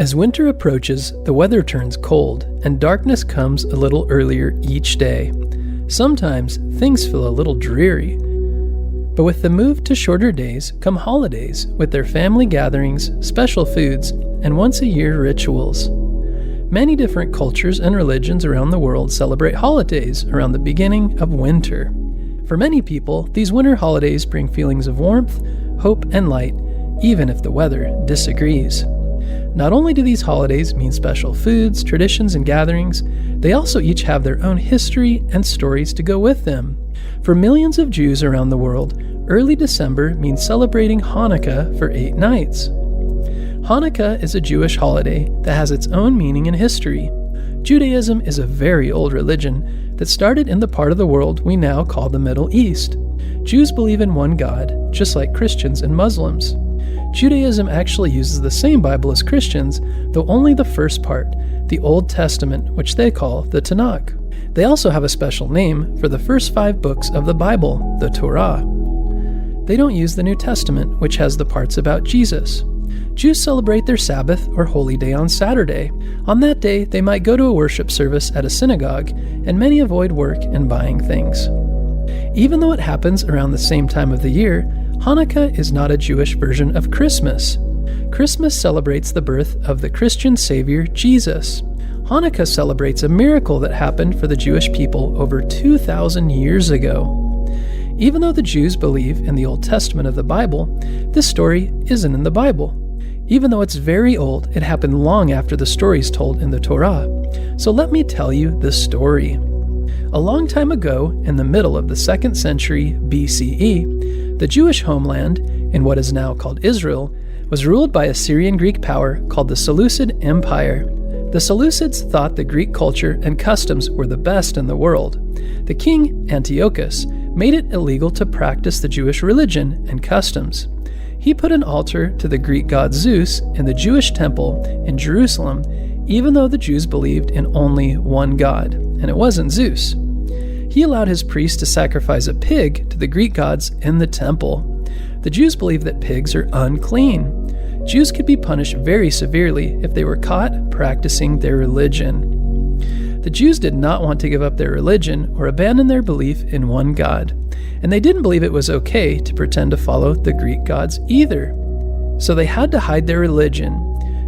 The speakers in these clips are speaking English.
As winter approaches, the weather turns cold, and darkness comes a little earlier each day. Sometimes things feel a little dreary. But with the move to shorter days come holidays with their family gatherings, special foods, and once-a-year rituals. Many different cultures and religions around the world celebrate holidays around the beginning of winter. For many people, these winter holidays bring feelings of warmth, hope, and light, even if the weather disagrees. Not only do these holidays mean special foods, traditions, and gatherings, they also each have their own history and stories to go with them. For millions of Jews around the world, early December means celebrating Hanukkah for 8 nights. Hanukkah is a Jewish holiday that has its own meaning and history. Judaism is a very old religion that started in the part of the world we now call the Middle East. Jews believe in one God, just like Christians and Muslims. Judaism actually uses the same Bible as Christians, though only the first part, the Old Testament, which they call the Tanakh. They also have a special name for the first 5 books of the Bible, the Torah. They don't use the New Testament, which has the parts about Jesus. Jews celebrate their Sabbath or holy day on Saturday. On that day, they might go to a worship service at a synagogue, and many avoid work and buying things. Even though it happens around the same time of the year, Hanukkah is not a Jewish version of Christmas. Christmas celebrates the birth of the Christian Savior, Jesus. Hanukkah celebrates a miracle that happened for the Jewish people over 2,000 years ago. Even though the Jews believe in the Old Testament of the Bible, this story isn't in the Bible. Even though it's very old, it happened long after the stories told in the Torah. So let me tell you the story. A long time ago, in the middle of the 2nd century BCE, the Jewish homeland, in what is now called Israel, was ruled by a Syrian-Greek power called the Seleucid Empire. The Seleucids thought the Greek culture and customs were the best in the world. The king, Antiochus, made it illegal to practice the Jewish religion and customs. He put an altar to the Greek god Zeus in the Jewish temple in Jerusalem, even though the Jews believed in only one god, and it wasn't Zeus. He allowed his priests to sacrifice a pig to the Greek gods in the temple. The Jews believed that pigs are unclean. Jews could be punished very severely if they were caught practicing their religion. The Jews did not want to give up their religion or abandon their belief in one God, and they didn't believe it was okay to pretend to follow the Greek gods either. So they had to hide their religion.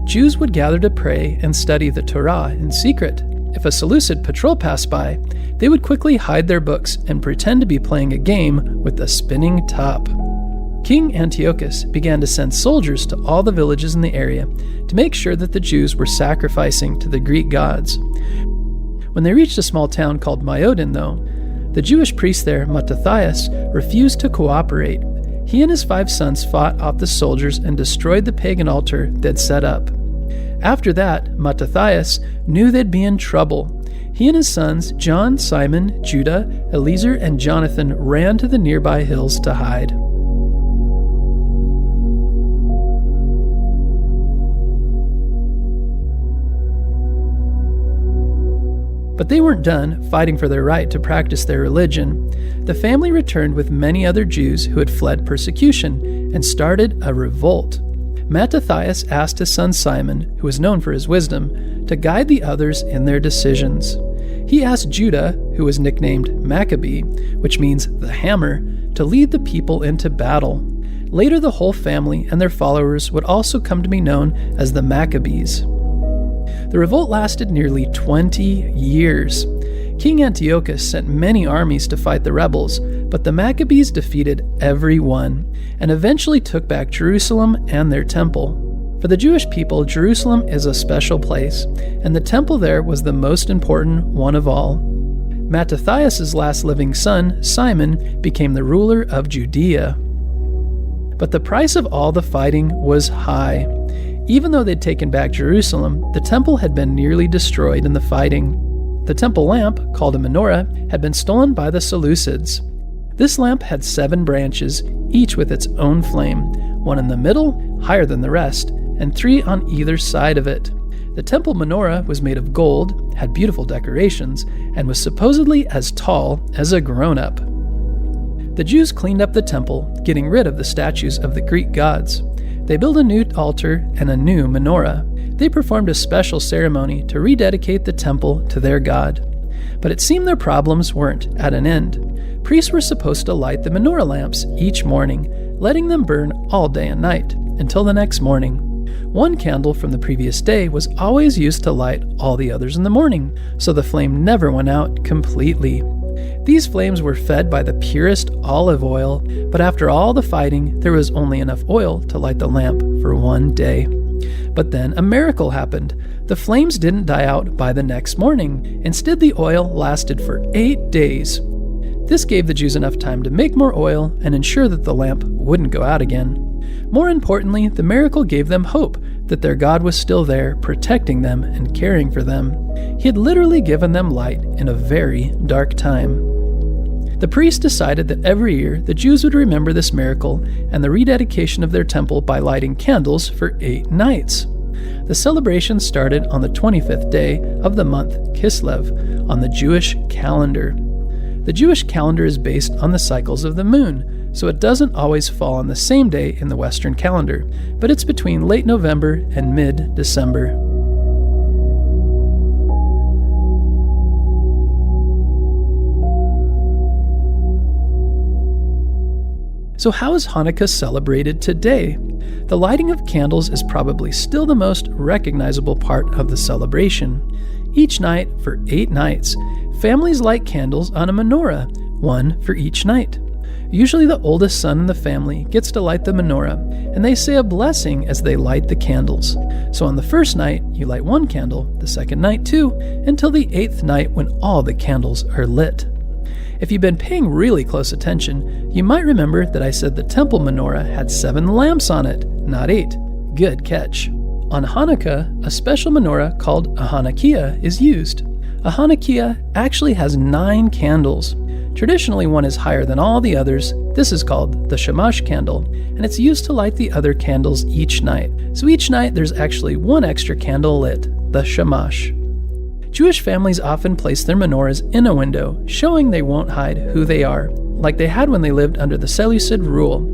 Jews would gather to pray and study the Torah in secret. If a Seleucid patrol passed by, they would quickly hide their books and pretend to be playing a game with a spinning top. King Antiochus began to send soldiers to all the villages in the area to make sure that the Jews were sacrificing to the Greek gods. When they reached a small town called Myodin, though, the Jewish priest there, Mattathias, refused to cooperate. He and his 5 sons fought off the soldiers and destroyed the pagan altar they'd set up. After that, Mattathias knew they'd be in trouble. He and his sons, John, Simon, Judah, Eliezer, and Jonathan, ran to the nearby hills to hide. But they weren't done fighting for their right to practice their religion. The family returned with many other Jews who had fled persecution and started a revolt. Mattathias asked his son Simon, who was known for his wisdom, to guide the others in their decisions. He asked Judah, who was nicknamed Maccabee, which means the hammer, to lead the people into battle. Later, the whole family and their followers would also come to be known as the Maccabees. The revolt lasted nearly 20 years. King Antiochus sent many armies to fight the rebels, but the Maccabees defeated every one, and eventually took back Jerusalem and their temple. For the Jewish people, Jerusalem is a special place, and the temple there was the most important one of all. Mattathias' last living son, Simon, became the ruler of Judea. But the price of all the fighting was high. Even though they'd taken back Jerusalem, the temple had been nearly destroyed in the fighting. The temple lamp, called a menorah, had been stolen by the Seleucids. This lamp had 7 branches, each with its own flame, one in the middle, higher than the rest, and 3 on either side of it. The temple menorah was made of gold, had beautiful decorations, and was supposedly as tall as a grown-up. The Jews cleaned up the temple, getting rid of the statues of the Greek gods. They built a new altar and a new menorah. They performed a special ceremony to rededicate the temple to their god. But it seemed their problems weren't at an end. Priests were supposed to light the menorah lamps each morning, letting them burn all day and night, until the next morning. One candle from the previous day was always used to light all the others in the morning, so the flame never went out completely. These flames were fed by the purest olive oil, but after all the fighting, there was only enough oil to light the lamp for one day. But then a miracle happened. The flames didn't die out by the next morning. Instead, the oil lasted for 8 days. This gave the Jews enough time to make more oil and ensure that the lamp wouldn't go out again. More importantly, the miracle gave them hope that their God was still there, protecting them and caring for them. He had literally given them light in a very dark time. The priests decided that every year the Jews would remember this miracle and the rededication of their temple by lighting candles for 8 nights. The celebration started on the 25th day of the month Kislev on the Jewish calendar. The Jewish calendar is based on the cycles of the moon, so it doesn't always fall on the same day in the Western calendar, but it's between late November and mid-December. So how is Hanukkah celebrated today? The lighting of candles is probably still the most recognizable part of the celebration. Each night, for 8 nights, families light candles on a menorah, one for each night. Usually the oldest son in the family gets to light the menorah, and they say a blessing as they light the candles. So on the first night, you light one candle, the second night 2, until the 8th night when all the candles are lit. If you've been paying really close attention, you might remember that I said the temple menorah had 7 lamps on it, not 8. Good catch. On Hanukkah, a special menorah called a Hanukkah is used. A Hanukkah actually has 9 candles. Traditionally, one is higher than all the others. This is called the shamash candle, and it's used to light the other candles each night. So each night there's actually 1 extra candle lit, the shamash. Jewish families often place their menorahs in a window, showing they won't hide who they are, like they had when they lived under the Seleucid rule.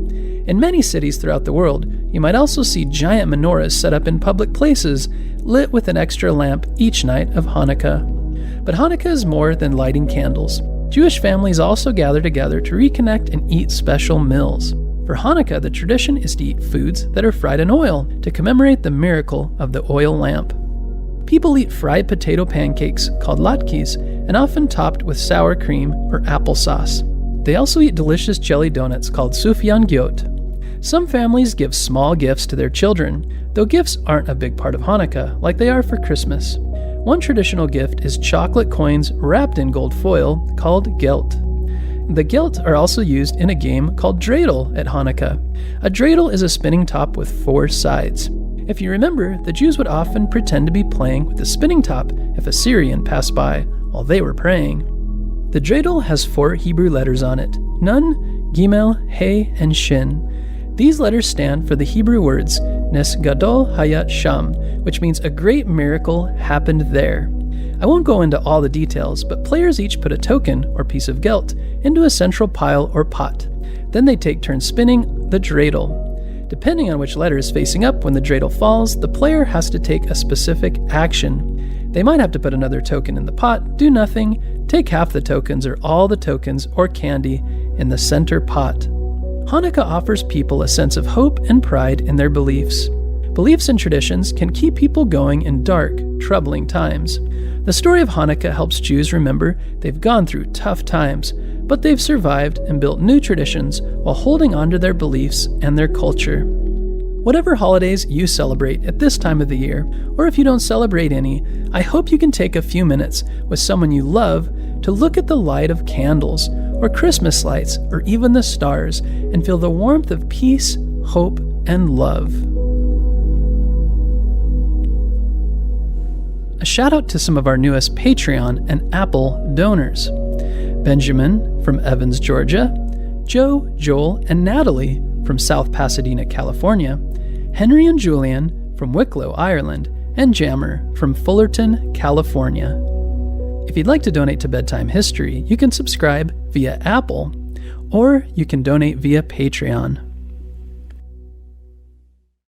In many cities throughout the world, you might also see giant menorahs set up in public places, lit with an extra lamp each night of Hanukkah. But Hanukkah is more than lighting candles. Jewish families also gather together to reconnect and eat special meals. For Hanukkah, the tradition is to eat foods that are fried in oil to commemorate the miracle of the oil lamp. People eat fried potato pancakes called latkes and often topped with sour cream or applesauce. They also eat delicious jelly donuts called sufyan-gyot. Some families give small gifts to their children, though gifts aren't a big part of Hanukkah like they are for Christmas. One traditional gift is chocolate coins wrapped in gold foil called gelt. The gelt are also used in a game called dreidel at Hanukkah. A dreidel is a spinning top with 4 sides. If you remember, the Jews would often pretend to be playing with the spinning top if a Syrian passed by while they were praying. The dreidel has 4 Hebrew letters on it: Nun, Gimel, He, and Shin. These letters stand for the Hebrew words Nes Gadol Hayat Sham, which means a great miracle happened there. I won't go into all the details, but players each put a token or piece of gelt into a central pile or pot. Then they take turns spinning the dreidel. Depending on which letter is facing up when the dreidel falls, the player has to take a specific action. They might have to put another token in the pot, do nothing, take half the tokens or all the tokens or candy in the center pot. Hanukkah offers people a sense of hope and pride in their beliefs. Beliefs and traditions can keep people going in dark, troubling times. The story of Hanukkah helps Jews remember they've gone through tough times, but they've survived and built new traditions while holding on to their beliefs and their culture. Whatever holidays you celebrate at this time of the year, or if you don't celebrate any, I hope you can take a few minutes with someone you love to look at the light of candles, or Christmas lights, or even the stars, and feel the warmth of peace, hope, and love. A shout out to some of our newest Patreon and Apple donors: Benjamin from Evans, Georgia, Joe, Joel, and Natalie from South Pasadena, California, Henry and Julian from Wicklow, Ireland, and Jammer from Fullerton, California. If you'd like to donate to Bedtime History, you can subscribe via Apple, or you can donate via Patreon.